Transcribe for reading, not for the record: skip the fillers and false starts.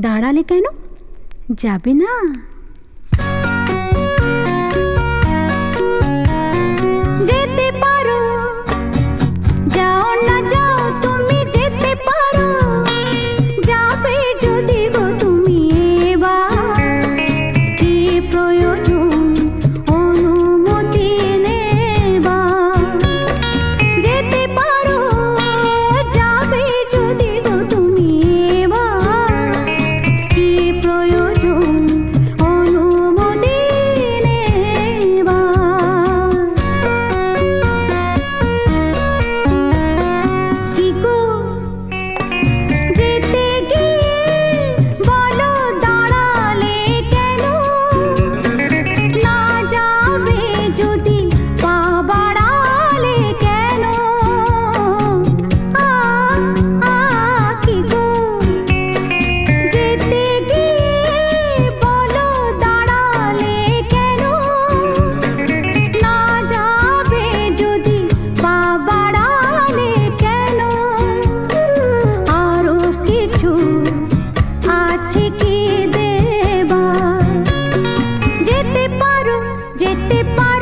দাঁড়ালে কেন? যাবে না? যেতে পারো, যাও না যাও, তুমি যেতে পারো। যাবে যদি গো তুমি এবার, কি প্রয়োজন অনুমতি নেবার। যেতে পারো, যাবে যদি গো তুমি এবার, কি প্রয়োজন অনুমতি নেবার। কি গো যেতে গিয়ে বলো দাঁড়ালে কেন? না যাবে যদি পা বাড়ালে কেন? কি গো যেতে গিয়ে বলো দাঁড়ালে কেন? না যাবে যদি পা বাড়ালে কেন? আরো কিছু আছে কি দেবার? যেতে পারো, যেতে পারো।